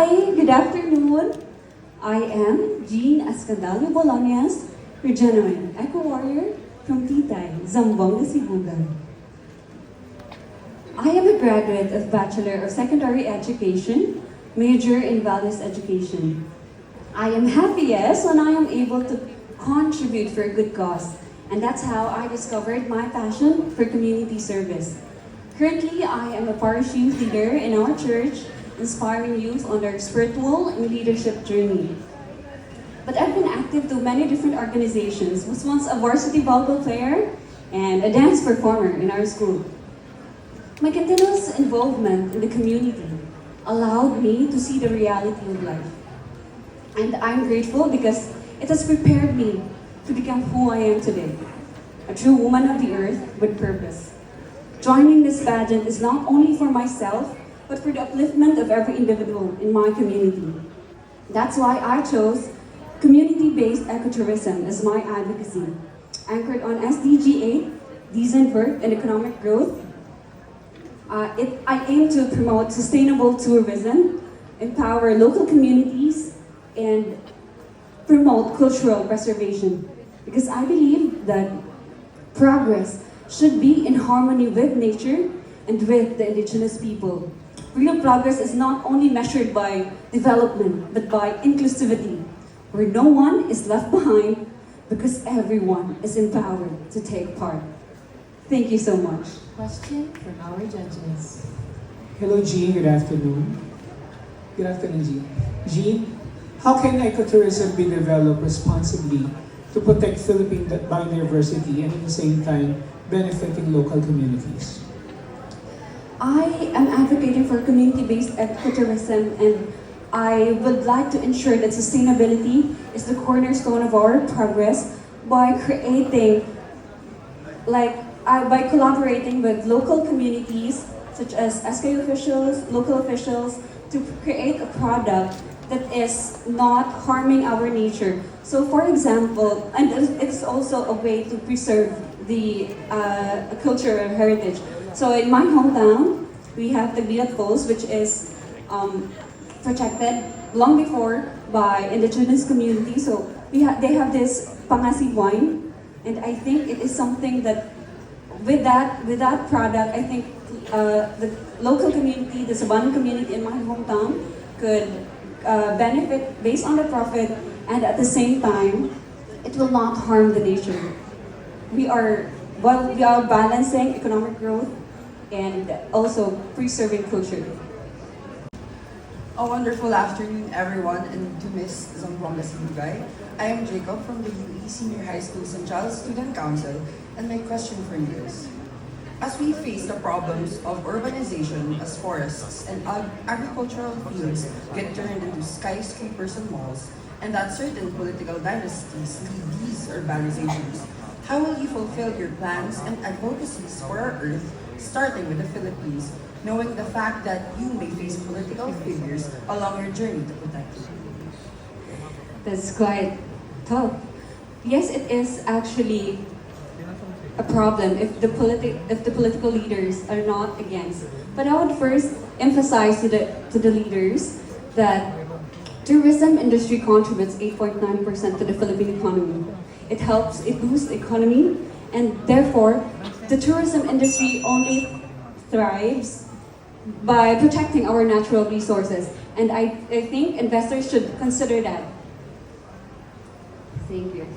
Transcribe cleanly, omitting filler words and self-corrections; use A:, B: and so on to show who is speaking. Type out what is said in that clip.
A: Hi, good afternoon. I am Jean Scandallo Bolonias, your genuine eco-warrior from Titay, Zamboanga Sibugay. I am a graduate of Bachelor of Secondary Education, major in Values Education. I am happiest when I am able to contribute for a good cause, and that's how I discovered my passion for community service. Currently, I am a parish youth leader in our church, inspiring youth on their spiritual and leadership journey. But I've been active to many different organizations, was once a varsity volleyball player and a dance performer in our school. My continuous involvement in the community allowed me to see the reality of life. And I'm grateful because it has prepared me to become who I am today, a true woman of the earth with purpose. Joining this pageant is not only for myself, but for the upliftment of every individual in my community. That's why I chose community-based ecotourism as my advocacy, anchored on SDG 8, decent work and economic growth. I aim to promote sustainable tourism, empower local communities, and promote cultural preservation. Because I believe that progress should be in harmony with nature and with the indigenous people. Real progress is not only measured by development, but by inclusivity, where no one is left behind because everyone is empowered to take part. Thank you so much.
B: Question from our judges.
C: Hello, Jean. Good afternoon. Good afternoon, Jean. Jean, how can ecotourism be developed responsibly to protect Philippine biodiversity and at the same time benefiting local communities?
A: I am advocating for community-based ecotourism, and I would like to ensure that sustainability is the cornerstone of our progress by creating, by collaborating with local communities such as SK officials, local officials, to create a product that is not harming our nature. So for example, and it's also a way to preserve the cultural heritage. So in my hometown, we have the Bilat Falls, which is protected long before by indigenous community. So they have this pangasib wine, and I think it is something that with that product, I think the local community, the Sabanan community in my hometown, could benefit based on the profit, and at the same time, it will not harm the nature. We are balancing economic growth and also preserving culture.
D: A wonderful afternoon, everyone, and to Miss Zamboanga Sibugay. I am Jacob from the UE Senior High School St. Giles Student Council, and my question for you is, as we face the problems of urbanization as forests and agricultural fields get turned into skyscrapers and malls, and that certain political dynasties lead these urbanizations, how will you fulfill your plans and advocacies for our Earth, starting with the Philippines, knowing the fact that you may face political figures along your journey to protect it?
A: That's quite tough. Yes, it is actually a problem if the political leaders are not against. But I would first emphasize to the leaders that tourism industry contributes 8.9% to the Philippine economy. It boosts the economy, and therefore, the tourism industry only thrives by protecting our natural resources. And I think investors should consider that. Thank you.